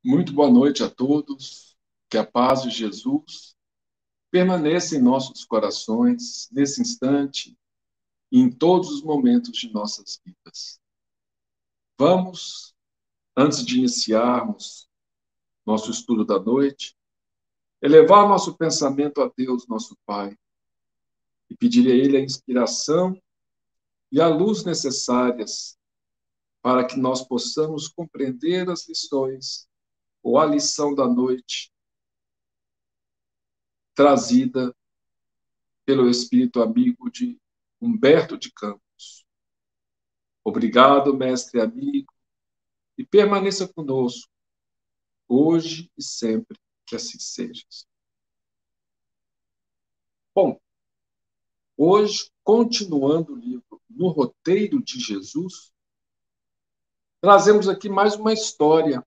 Muito boa noite a todos. Que a paz de Jesus permaneça em nossos corações, nesse instante e em todos os momentos de nossas vidas. Vamos, antes de iniciarmos nosso estudo da noite, elevar nosso pensamento a Deus, nosso Pai, e pedir a Ele a inspiração e a luz necessárias para que nós possamos compreender as lições ou a lição da noite trazida pelo Espírito amigo de Humberto de Campos. Obrigado, mestre amigo, e permaneça conosco, hoje e sempre, que assim seja. Bom, hoje, continuando o livro No Roteiro de Jesus, trazemos aqui mais uma história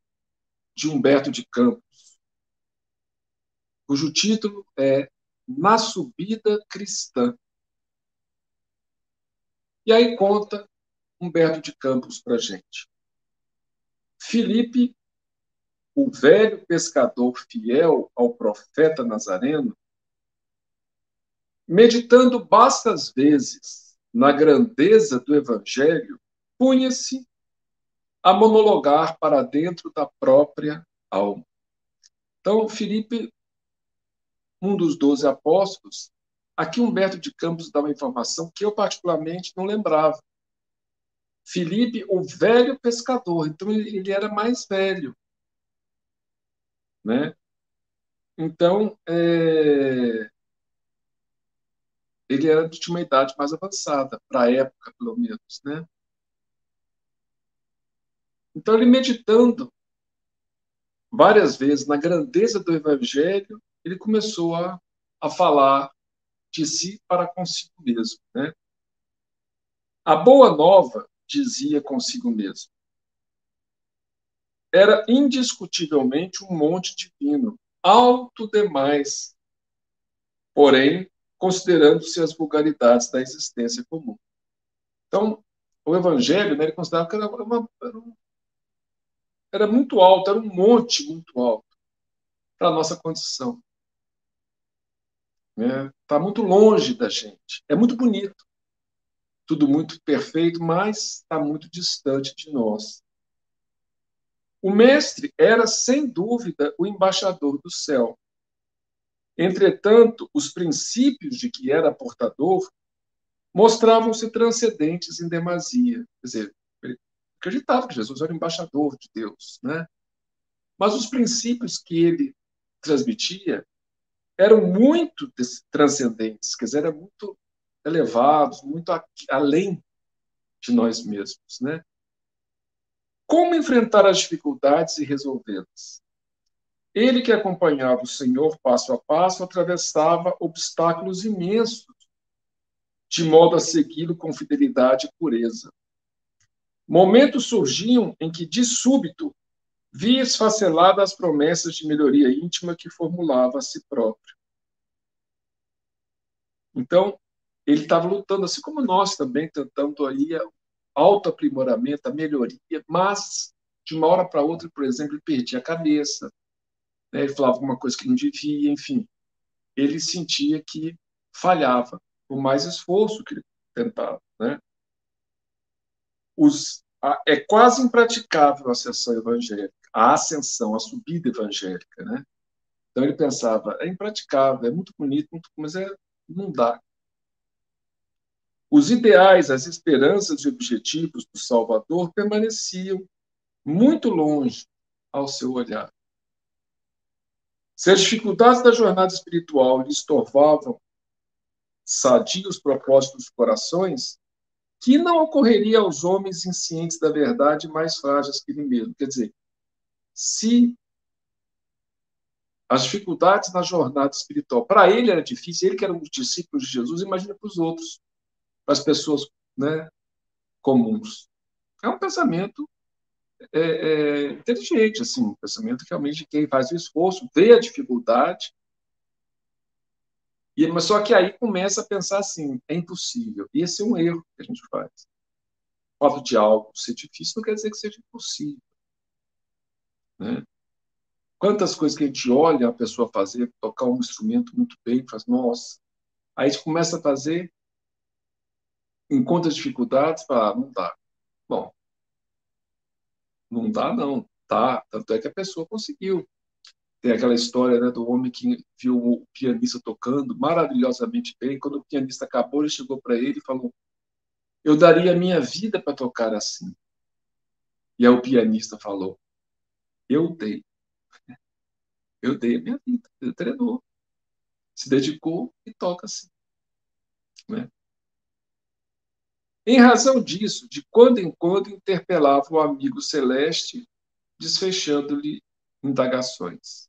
de Humberto de Campos, cujo título é Na Subida Cristã. E aí conta Humberto de Campos para a gente. Filipe, o velho pescador fiel ao profeta Nazareno, meditando bastas vezes na grandeza do Evangelho, punha-se a monologar para dentro da própria alma. Então, Filipe, um dos 12 apóstolos, aqui Humberto de Campos dá uma informação que eu particularmente não lembrava. Filipe, o velho pescador, então ele era mais velho, né? Então, ele era de uma idade mais avançada, para a época, pelo menos, né? Então, ele meditando várias vezes na grandeza do Evangelho, ele começou a falar de si para consigo mesmo, né? A boa nova, dizia consigo mesmo, era indiscutivelmente um monte divino, alto demais, porém, considerando-se as vulgaridades da existência comum. Então, o Evangelho, né, ele considerava que era muito alto, era um monte muito alto para a nossa condição. Está muito longe da gente. É muito bonito, tudo muito perfeito, mas está muito distante de nós. O mestre era, sem dúvida, o embaixador do céu. Entretanto, os princípios de que era portador mostravam-se transcendentes em demasia. Quer dizer, ele acreditava que Jesus era o embaixador de Deus, né? Mas os princípios que ele transmitia eram muito transcendentes, quer dizer, eram muito elevados, muito além de nós mesmos, né? Como enfrentar as dificuldades e resolvê-las? Ele que acompanhava o Senhor passo a passo, atravessava obstáculos imensos, de modo a segui-lo com fidelidade e pureza. Momentos surgiam em que, de súbito, via esfaceladas as promessas de melhoria íntima que formulava a si próprio. Então, ele estava lutando, assim como nós também, tentando aí autoaprimoramento, a melhoria, mas de uma hora para outra, por exemplo, ele perdia a cabeça, né? Ele falava alguma coisa que não devia, enfim. Ele sentia que falhava, por mais esforço que ele tentava, né? É quase impraticável a ascensão evangélica, a ascensão, a subida evangélica, né? Então ele pensava, é impraticável, é muito bonito, mas não dá. Os ideais, as esperanças e objetivos do Salvador permaneciam muito longe ao seu olhar. Se as dificuldades da jornada espiritual lhe estorvavam sadios propósitos dos corações, que não ocorreria aos homens inscientes da verdade mais frágeis que ele mesmo. Quer dizer, se as dificuldades na jornada espiritual, para ele era difícil, ele que era um discípulo de Jesus, imagina para os outros, para as pessoas, né, comuns. É um pensamento inteligente, assim, um pensamento realmente de quem faz o esforço, vê a dificuldade, mas só que aí começa a pensar assim, é impossível. E esse é um erro que a gente faz. O fato de algo ser difícil não quer dizer que seja impossível, né? Quantas coisas que a gente olha a pessoa fazer, tocar um instrumento muito bem, faz, nossa. Aí a gente começa a fazer, encontra dificuldades, fala, não dá. Bom, não dá não, tá. Tanto é que a pessoa conseguiu. Tem aquela história, né, do homem que viu o pianista tocando maravilhosamente bem. Quando o pianista acabou, ele chegou para ele e falou: eu daria a minha vida para tocar assim. E aí o pianista falou: eu dei, eu dei a minha vida. Ele treinou, se dedicou e toca assim, né? Em razão disso, de quando em quando interpelava o amigo celeste, desfechando-lhe indagações.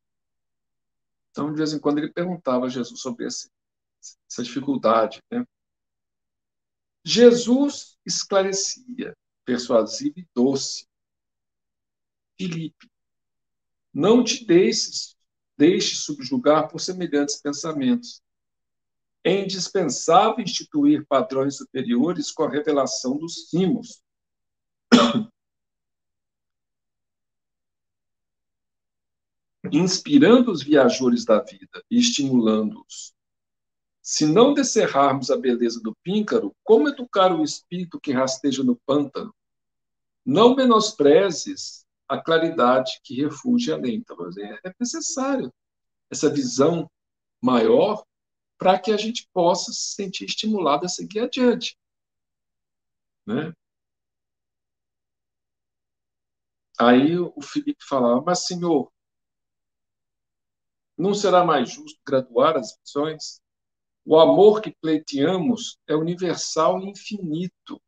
Então, de vez em quando, ele perguntava a Jesus sobre essa dificuldade, né? Jesus esclarecia, persuasivo e doce: Filipe, não te deixes subjugar por semelhantes pensamentos. É indispensável instituir padrões superiores com a revelação dos cimos, inspirando os viajores da vida e estimulando-os. Se não descerrarmos a beleza do píncaro, como educar o espírito que rasteja no pântano? Não menosprezes a claridade que refugia além. Então, é necessário essa visão maior para que a gente possa se sentir estimulado a seguir adiante, né? Aí o Felipe falava: mas, senhor, não será mais justo graduar as visões? O amor que pleiteamos é universal e infinito.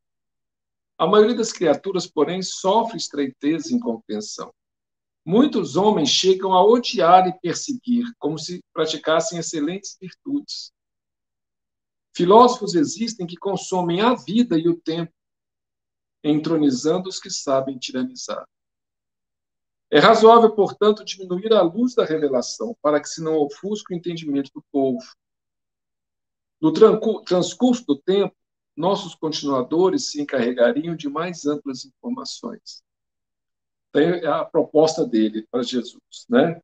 A maioria das criaturas, porém, sofre estreiteza e incompreensão. Muitos homens chegam a odiar e perseguir, como se praticassem excelentes virtudes. Filósofos existem que consomem a vida e o tempo, entronizando os que sabem tiranizar. É razoável, portanto, diminuir a luz da revelação, para que se não ofusque o entendimento do povo. No transcurso do tempo, nossos continuadores se encarregariam de mais amplas informações. Então, é a proposta dele para Jesus, né?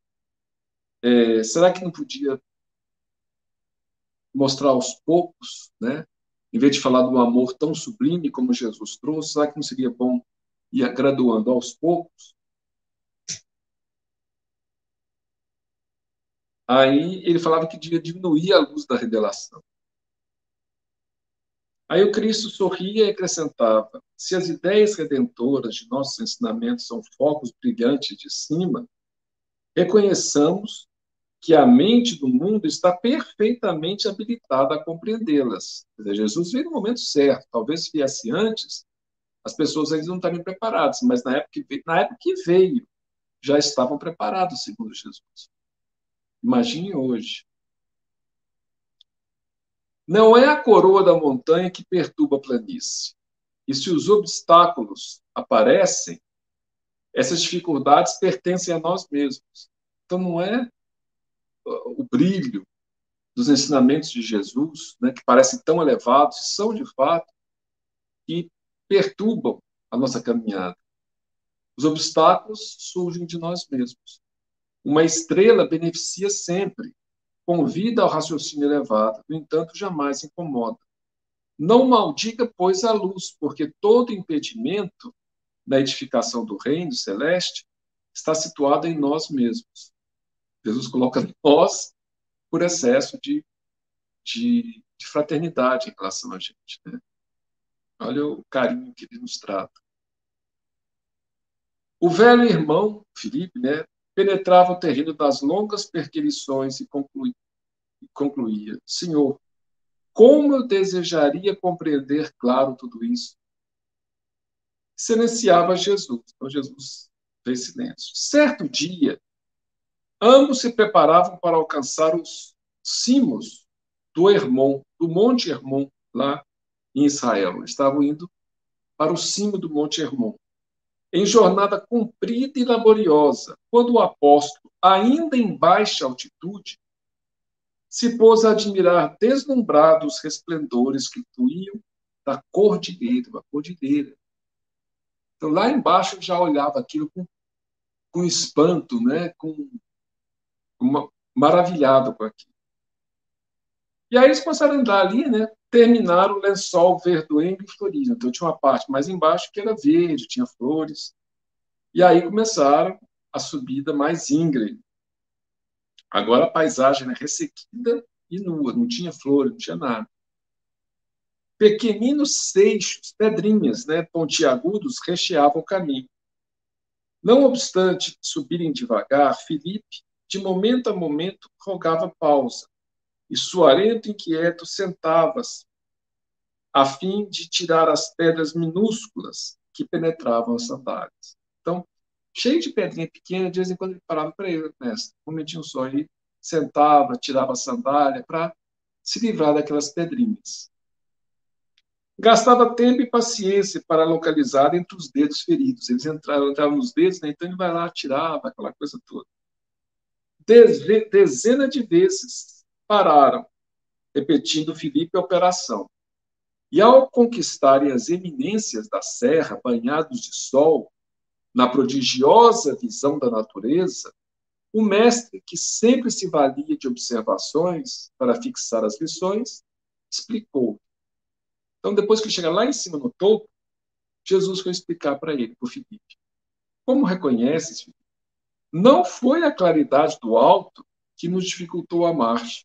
Será que não podia mostrar aos poucos, né? Em vez de falar do amor tão sublime como Jesus trouxe, será que não seria bom ir graduando aos poucos? Aí ele falava que devia diminuir a luz da revelação. Aí o Cristo sorria e acrescentava: se as ideias redentoras de nossos ensinamentos são focos brilhantes de cima, reconheçamos que a mente do mundo está perfeitamente habilitada a compreendê-las. Quer dizer, Jesus veio no momento certo. Talvez se viesse antes, as pessoas ainda não estariam preparadas, mas na época que veio, já estavam preparados, segundo Jesus. Imagine hoje. Não é a coroa da montanha que perturba a planície. E se os obstáculos aparecem, essas dificuldades pertencem a nós mesmos. Então, não é o brilho dos ensinamentos de Jesus, né, que parecem tão elevados, e são de fato, que perturbam a nossa caminhada. Os obstáculos surgem de nós mesmos. Uma estrela beneficia sempre, convida ao raciocínio elevado, no entanto, jamais incomoda. Não maldiga, pois, a luz, porque todo impedimento na edificação do reino celeste está situado em nós mesmos. Jesus coloca nós por excesso de fraternidade em relação a gente, né? Olha o carinho que ele nos trata. O velho irmão, Filipe, né, penetrava o terreno das longas perquisições e concluía: Senhor, como eu desejaria compreender claro tudo isso. Silenciava Jesus. Então Jesus fez silêncio. Certo dia, ambos se preparavam para alcançar os cimos do Hermon, do Monte Hermon, lá em Israel. Estavam indo para o cimo do Monte Hermon, em jornada comprida e laboriosa, quando o apóstolo, ainda em baixa altitude, se pôs a admirar deslumbrado os resplendores que fluíam da cordilheira, uma cordilheira. Então, lá embaixo, eu já olhava aquilo com espanto, né? maravilhado com aquilo. E aí eles começaram a andar ali, né? Terminaram o lençol verdoento e florido. Então tinha uma parte mais embaixo que era verde, tinha flores. E aí começaram a subida mais íngreme. Agora a paisagem era ressequida e nua, não tinha flores, não tinha nada. Pequeninos seixos, pedrinhas, né, pontiagudos, recheavam o caminho. Não obstante subirem devagar, Filipe, de momento a momento, rogava pausa, e suarento e inquieto sentava-se, a fim de tirar as pedras minúsculas que penetravam as sandálias. Então, cheio de pedrinha pequena, de vez em quando ele parava para ele, mestre, um momentinho só, ele sentava, tirava a sandália para se livrar daquelas pedrinhas. Gastava tempo e paciência para localizar entre os dedos feridos. Eles entravam nos dedos, né? Então ele vai lá, tirava, aquela coisa toda. Dezenas de vezes pararam, repetindo Filipe a operação. E ao conquistarem as eminências da serra, banhados de sol, na prodigiosa visão da natureza, o mestre, que sempre se valia de observações para fixar as lições, explicou. Então, depois que ele chega lá em cima no topo, Jesus foi explicar para ele, para o Filipe. Como reconheces, Filipe? Não foi a claridade do alto que nos dificultou a marcha,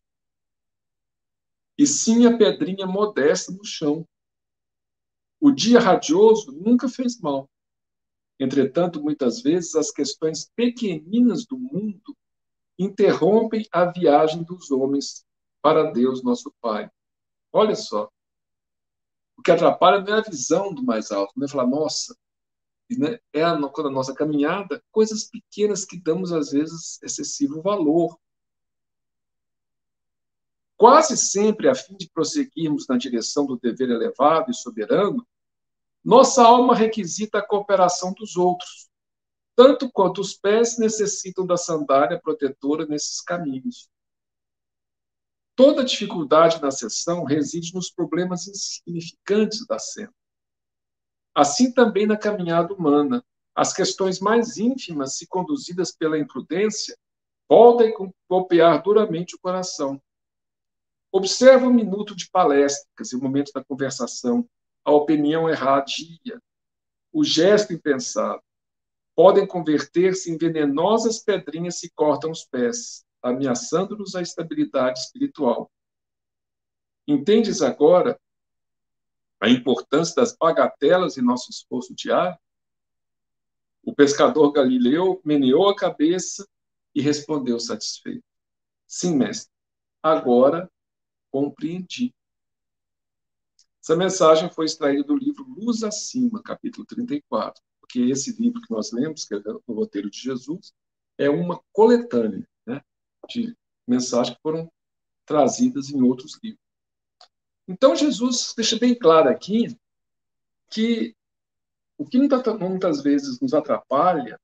e sim a pedrinha modesta no chão. O dia radioso nunca fez mal. Entretanto, muitas vezes, as questões pequeninas do mundo interrompem a viagem dos homens para Deus, nosso Pai. Olha só. O que atrapalha não é a visão do mais alto, não é falar, nossa, né? Quando a nossa caminhada, coisas pequenas que damos, às vezes, excessivo valor. Quase sempre, a fim de prosseguirmos na direção do dever elevado e soberano, nossa alma requisita a cooperação dos outros, tanto quanto os pés necessitam da sandália protetora nesses caminhos. Toda dificuldade na sessão reside nos problemas insignificantes da cena. Assim também na caminhada humana, as questões mais ínfimas, se conduzidas pela imprudência, podem golpear duramente o coração. Observa o minuto de palestra, quer dizer, o momento da conversação, a opinião erradia, o gesto impensado. Podem converter-se em venenosas pedrinhas que cortam os pés, ameaçando-nos a estabilidade espiritual. Entendes agora a importância das bagatelas em nosso esforço diário? O pescador Galileu meneou a cabeça e respondeu satisfeito. Sim, mestre, agora compreendi. Essa mensagem foi extraída do livro Luz Acima, capítulo 34, porque esse livro que nós lemos, que é o Roteiro de Jesus, é uma coletânea, né, de mensagens que foram trazidas em outros livros. Então, Jesus deixa bem claro aqui que o que muitas vezes nos atrapalha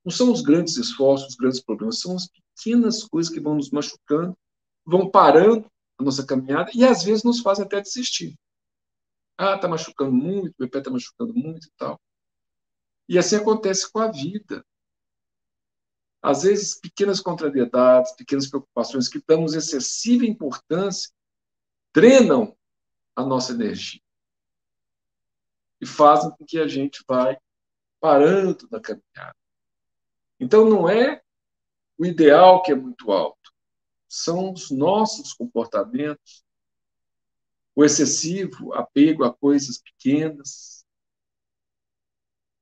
não são os grandes esforços, os grandes problemas, são as pequenas coisas que vão nos machucando, vão parando a nossa caminhada e às vezes nos fazem até desistir. Ah, está machucando muito, meu pé está machucando muito e tal. E assim acontece com a vida. Às vezes, pequenas contrariedades, pequenas preocupações que damos excessiva importância, drenam a nossa energia e fazem com que a gente vai parando na caminhada. Então, não é o ideal que é muito alto, são os nossos comportamentos, o excessivo apego a coisas pequenas,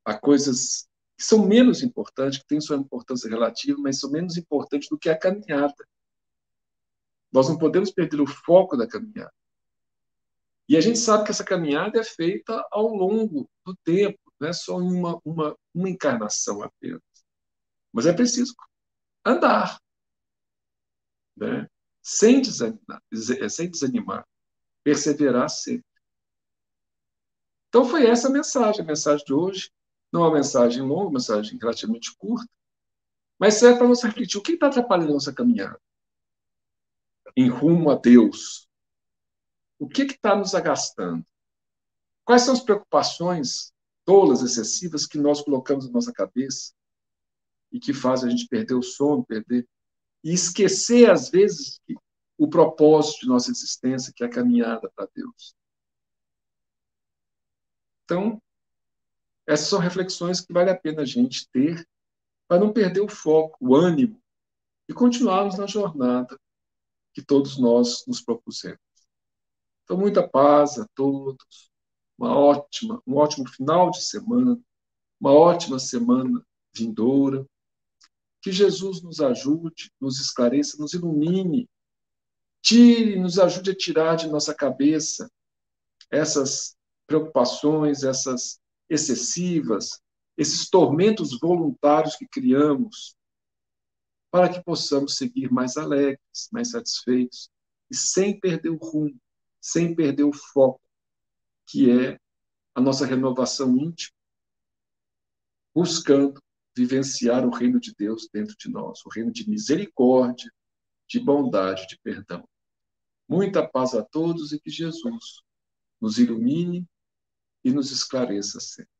a coisas que são menos importantes, que têm sua importância relativa, mas são menos importantes do que a caminhada. Nós não podemos perder o foco da caminhada. E a gente sabe que essa caminhada é feita ao longo do tempo, não é só em uma encarnação apenas. Mas é preciso andar, né? Sem desanimar, perseverar sempre. Então foi essa a mensagem de hoje. Não é uma mensagem longa, uma mensagem relativamente curta, mas serve para nós refletir o que está atrapalhando a nossa caminhada em rumo a Deus. O que está nos agastando? Quais são as preocupações tolas, excessivas, que nós colocamos na nossa cabeça e que fazem a gente perder o sono, perder e esquecer, às vezes, o propósito de nossa existência, que é a caminhada para Deus. Então, essas são reflexões que vale a pena a gente ter para não perder o foco, o ânimo e continuarmos na jornada que todos nós nos propusemos. Então, muita paz a todos, um ótimo final de semana, uma ótima semana vindoura. Que Jesus nos ajude, nos esclareça, nos ilumine, nos ajude a tirar de nossa cabeça essas preocupações, essas excessivas, esses tormentos voluntários que criamos, para que possamos seguir mais alegres, mais satisfeitos e sem perder o rumo, sem perder o foco, que é a nossa renovação íntima, buscando vivenciar o reino de Deus dentro de nós, o reino de misericórdia, de bondade, de perdão. Muita paz a todos e que Jesus nos ilumine e nos esclareça sempre.